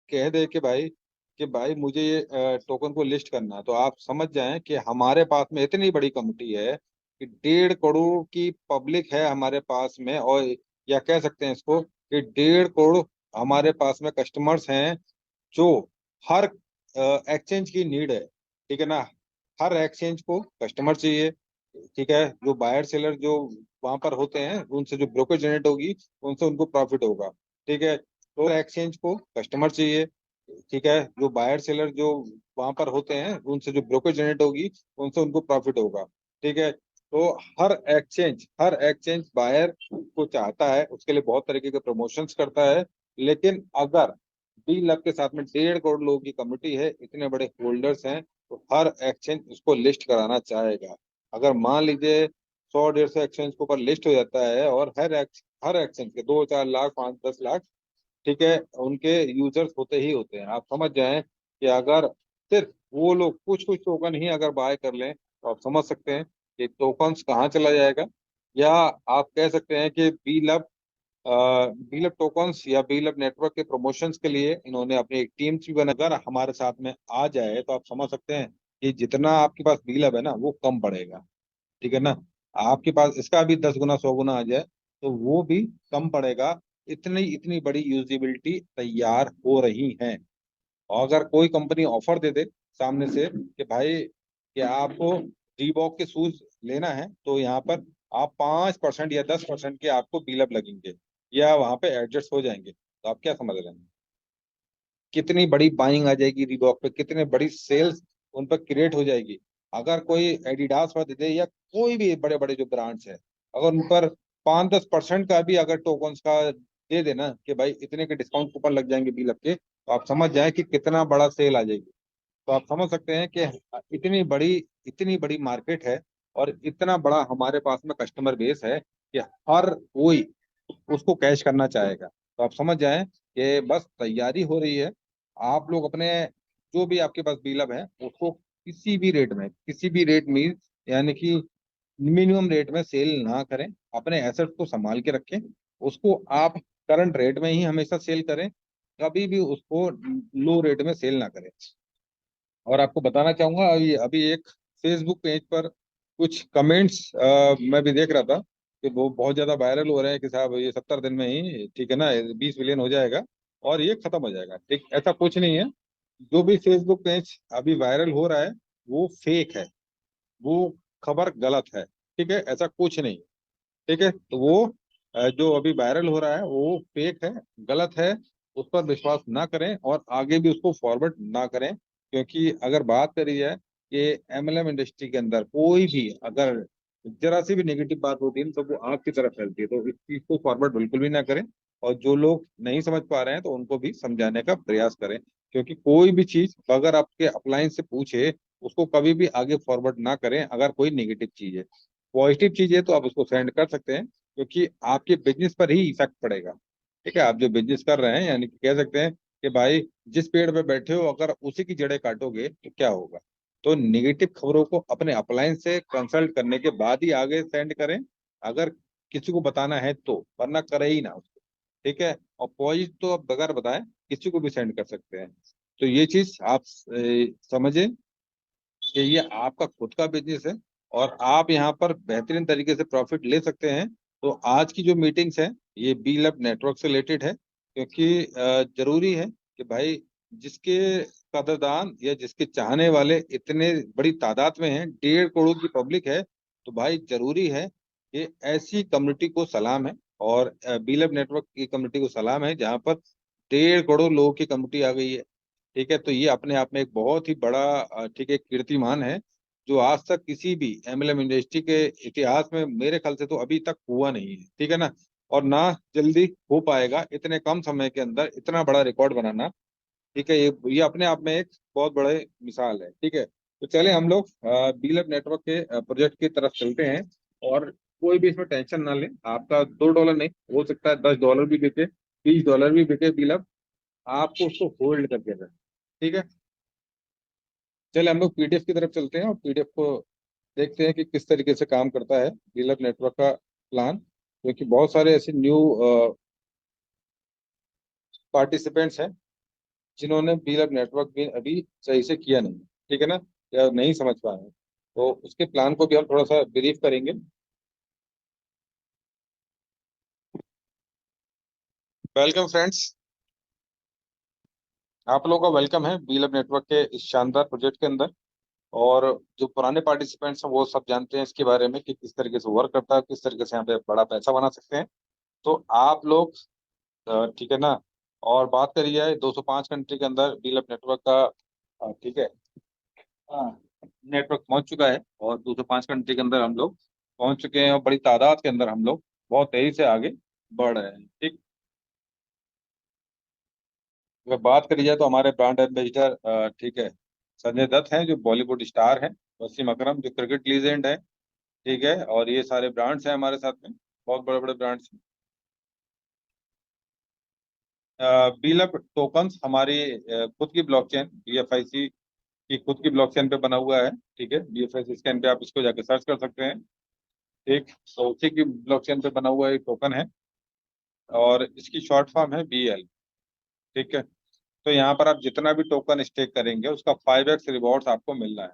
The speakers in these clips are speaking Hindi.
कह दे कि भाई मुझे ये टोकन को लिस्ट करना है, तो आप समझ जाएं कि हमारे पास में इतनी बड़ी कमिटी है कि 1.5 करोड़ की पब्लिक है हमारे पास में, और या कह सकते हैं इसको कि 1.5 करोड़ हमारे पास में कस्टमर्स हैं, जो हर एक्सचेंज की नीड है। ठीक है ना। हर एक्सचेंज को कस्टमर चाहिए। ठीक है। जो बायर सेलर जो वहां पर होते हैं, उनसे जो ब्रोकर जनरेट होगी, उनसे उनको प्रॉफिट होगा। ठीक है। तो एक्सचेंज को कस्टमर चाहिए। ठीक है। जो बायर सेलर जो वहां पर होते हैं, उनसे जो ब्रोकर जनरेट होगी, उनसे उनको प्रॉफिट होगा। ठीक है। तो हर एक्सचेंज बायर को चाहता है, उसके लिए बहुत तरीके के प्रमोशंस करता है। लेकिन अगर बी लव के साथ में 1.5 करोड़ लोगों की कमिटी है, इतने बड़े होल्डर्स हैं, तो हर एक्सचेंज उसको लिस्ट कराना चाहेगा। अगर मान लीजिए 100 150 एक्सचेंज के ऊपर लिस्ट हो जाता है, और हर एक्सचेंज के 2 4 लाख 5 10 लाख, ठीक है, उनके यूजर्स होते ही होते हैं। आप समझ जाएं कि अगर सिर्फ वो लोग कुछ कुछ टोकन ही अगर बाय कर लें, तो आप समझ सकते हैं कि टोकन्स कहाँ चला जाएगा। या आप कह सकते हैं कि बी लब टोकन्स या बी लब नेटवर्क के प्रमोशंस के लिए इन्होंने अपनी एक टीम्स भी बना। अगर हमारे साथ में आ जाए, तो आप समझ सकते हैं कि जितना आपके पास बी लब है ना, वो कम पड़ेगा। ठीक है ना। आपके पास इसका भी 10 गुना 100 गुना आ जाए, तो वो भी कम पड़ेगा। इतनी इतनी बड़ी यूजिबिलिटी तैयार हो रही है। और अगर कोई कंपनी ऑफर दे दे सामने से कि भाई कि आपको रीबॉक के शूज लेना है, तो यहाँ पर आप 5% या 10% के आपको बिलअप लगेंगे, या वहां पे एडजस्ट हो जाएंगे, तो आप क्या समझ रहे हैं कितनी बड़ी बाइंग आ जाएगी रीबॉक पे, कितने बड़ी सेल्स उन पर क्रिएट हो जाएगी। अगर कोई एडिडास पर दे दे, या कोई भी बड़े बड़े जो ब्रांड्स है, अगर उन पर 5 10% का भी अगर टोकन्स का दे देना कि भाई इतने के डिस्काउंट कूपन लग जाएंगे बिलअप के, तो आप समझ जाएं कि कितना बड़ा सेल आ जाएगी। तो आप समझ सकते हैं कि इतनी बड़ी मार्केट है, और इतना बड़ा हमारे पास में कस्टमर बेस है कि हर कोई उसको कैश करना चाहेगा। तो आप समझ जाएं कि बस तैयारी हो रही है। आप लोग अपने जो भी आपके पास बिलअप है, उसको किसी भी रेट में, यानी कि मिनिमम रेट में सेल ना करें। अपने एसेट को संभाल के रखें। उसको आप करंट रेट में ही हमेशा सेल करें। कभी भी उसको लो रेट में सेल ना करें। और आपको बताना चाहूंगा, अभी अभी एक फेसबुक पेज पर कुछ कमेंट्स मैं भी देख रहा था कि वो बहुत ज्यादा वायरल हो रहे हैं कि साहब ये 70 दिन में ही, ठीक है ना, 20 मिलियन हो जाएगा और ये खत्म हो जाएगा। ठीक, ऐसा कुछ नहीं है। जो भी फेसबुक पेज अभी वायरल हो रहा है, वो फेक है। वो खबर गलत है। ठीक है, ऐसा कुछ नहीं। ठीक है, तो वो जो अभी वायरल हो रहा है, वो फेक है, गलत है। उस पर विश्वास ना करें, और आगे भी उसको फॉरवर्ड ना करें। क्योंकि अगर बात करी जाए कि एमएलएम इंडस्ट्री के अंदर कोई भी अगर जरा सी भी नेगेटिव बात होती है, तो वो आग की तरफ फैलती है। तो इस चीज को फॉरवर्ड बिल्कुल भी ना करें। और जो लोग नहीं समझ पा रहे हैं, तो उनको भी समझाने का प्रयास करें। क्योंकि कोई भी चीज अगर आपके अपलाइन से पूछे, उसको कभी भी आगे फॉरवर्ड ना करें। अगर कोई नेगेटिव चीज है, पॉजिटिव चीज है, तो आप उसको सेंड कर सकते हैं, क्योंकि आपके बिजनेस पर ही इफेक्ट पड़ेगा। ठीक है, आप जो बिजनेस कर रहे हैं, यानी कि कह सकते हैं कि भाई जिस पेड़ पे बैठे हो, अगर उसी की जड़ें काटोगे तो क्या होगा। तो नेगेटिव खबरों को अपने अपलाइन से कंसल्ट करने के बाद ही आगे सेंड करें, अगर किसी को बताना है तो, वरना करे ही ना उसको। ठीक है। और पॉजिटिव तो आप बगैर बताए किसी को भी सेंड कर सकते हैं। तो ये चीज आप समझें कि ये आपका खुद का बिजनेस है, और आप यहाँ पर बेहतरीन तरीके से प्रॉफिट ले सकते हैं। तो आज की जो मीटिंग्स है, ये बी लब नेटवर्क से रिलेटेड है, क्योंकि जरूरी है कि भाई जिसके कदरदान या जिसके चाहने वाले इतने बड़ी तादाद में हैं, 1.5 करोड़ की पब्लिक है, तो भाई जरूरी है कि ऐसी कम्युनिटी को सलाम है। और बी लब नेटवर्क की कम्युनिटी को सलाम है, जहाँ पर 1.5 करोड़ लोगों की कम्युनिटी आ गई है। ठीक है, तो ये अपने आप में एक बहुत ही बड़ा ठीक है कीर्तिमान है, जो आज तक किसी भी एमएलएम इंडस्ट्री के इतिहास में मेरे ख्याल से तो अभी तक हुआ नहीं है। ठीक है ना। और ना जल्दी हो पाएगा इतने कम समय के अंदर इतना बड़ा रिकॉर्ड बनाना। ठीक है, ये अपने आप में एक बहुत बड़े मिसाल है। ठीक है, तो चले हम लोग बीलअप नेटवर्क के प्रोजेक्ट की तरफ चलते हैं। और कोई भी इसमें टेंशन ना ले, आपका $2 नहीं, हो सकता है $10 भी बिके, $20 भी बिके बीलअप, आपको उसको होल्ड करके रखना। ठीक है। चलिए हम लोग पीडीएफ की तरफ चलते हैं, और पीडीएफ को देखते हैं कि किस तरीके से काम करता है डीलर नेटवर्क का प्लान। क्योंकि बहुत सारे ऐसे न्यू पार्टिसिपेंट्स हैं जिन्होंने बीएलएफ नेटवर्क भी अभी सही से किया नहीं, ठीक है ना, या नहीं समझ पाए हैं, तो उसके प्लान को भी हम थोड़ा सा ब्रीफ करेंगे। वेलकम फ्रेंड्स, आप लोगों का वेलकम है बीएलएफ नेटवर्क के इस शानदार प्रोजेक्ट के अंदर। और जो पुराने पार्टिसिपेंट्स हैं वो सब जानते हैं इसके बारे में कि किस तरीके से वर्क करता है, किस तरीके से यहाँ पे बड़ा पैसा बना सकते हैं। तो आप लोग ठीक है ना, और बात करी जाए 205 कंट्री के अंदर बीएलएफ नेटवर्क का, ठीक है, नेटवर्क पहुंच चुका है और 205 कंट्री के अंदर हम लोग पहुंच चुके हैं और बड़ी तादाद के अंदर हम लोग बहुत तेजी से आगे बढ़ रहे हैं। ठीक, अगर बात करी जाए तो हमारे ब्रांड एम्बेसडर, ठीक है, संजय दत्त हैं जो बॉलीवुड स्टार हैं, वसीम अकरम जो क्रिकेट लीजेंड है, ठीक है, और ये सारे ब्रांड्स हैं हमारे साथ में, बहुत बड़े बड़े ब्रांड्स। बीएलएफ टोकन्स हमारी खुद की ब्लॉकचेन बीएफआईसी की खुद की ब्लॉकचेन पे बना हुआ है, ठीक है, बीएफआईसी स्कैन पे आप इसको जाके सर्च कर सकते हैं। ठीक, तो उसी की ब्लॉकचेन पे बना हुआ एक टोकन है और इसकी शॉर्ट फॉर्म है बीएल। ठीक है, तो यहाँ पर आप जितना भी टोकन स्टेक करेंगे उसका 5x रिवॉर्ड्स आपको मिल रहा है।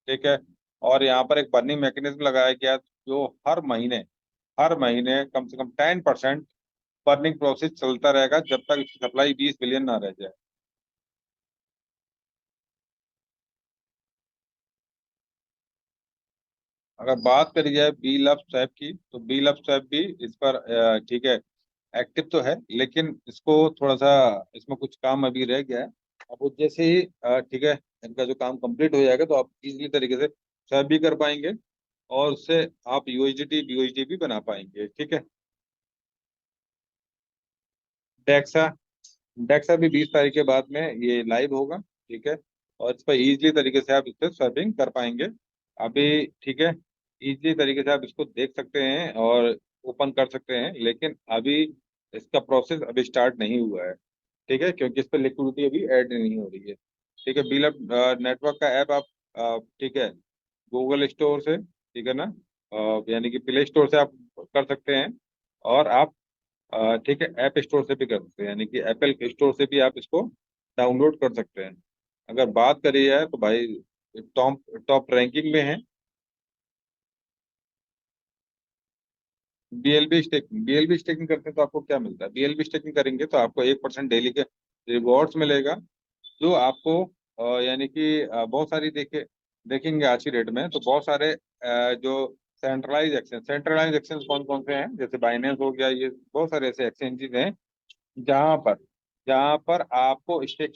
ठीक है, और यहाँ पर एक बर्निंग मैकेनिज्म लगाया गया है, जो हर महीने कम से कम 10% बर्निंग प्रोसेस चलता रहेगा जब तक इसकी सप्लाई 20 बिलियन ना रह जाए। अगर बात करी जाए बी लव स्वैप की, तो बी लव स्वैप भी इस पर ठीक है, एक्टिव तो है, लेकिन इसको थोड़ा सा, इसमें कुछ काम अभी रह गया है। अब वो जैसे ही ठीक है, इनका जो काम कंप्लीट हो जाएगा तो आप इजीली तरीके से स्वैप भी कर पाएंगे और उससे आप यूएसडीटी बीयूएसडी भी बना पाएंगे। ठीक है, डेक्सा डेक्सा भी 20 तारीख के बाद में ये लाइव होगा। ठीक है, और इस पर इजीली तरीके से आप इस पर स्वैपिंग कर पाएंगे अभी। ठीक है, इजीली तरीके से आप इसको देख सकते हैं और ओपन कर सकते हैं, लेकिन अभी इसका प्रोसेस अभी स्टार्ट नहीं हुआ है। ठीक है, क्योंकि इस पर लिक्विडिटी अभी ऐड नहीं हो रही है। ठीक है, बीलअप नेटवर्क का ऐप आप ठीक है, गूगल स्टोर से, ठीक है ना, यानी कि प्ले स्टोर से आप कर सकते हैं, और आप ठीक है ऐप स्टोर से भी कर सकते हैं, यानी कि एप्पल स्टोर से भी आप इसको डाउनलोड कर सकते हैं। अगर बात करी जाए तो भाई टॉप टॉप रैंकिंग में है। बीएलबी स्टेकिंग करते हैं तो आपको क्या मिलता है, बीएलबी स्टेकिंग करेंगे तो आपको 1% डेली के रिवॉर्ड्स मिलेगा, जो आपको यानी कि बहुत सारी देखेंगे आज की डेट में तो बहुत सारे जो सेंट्रलाइज एक्सचेंज कौन कौन से हैं, जैसे बाइनेंस हो गया, ये बहुत सारे ऐसे एक्सचेंजेस हैं जहाँ पर जहाँ पर आपको स्टेक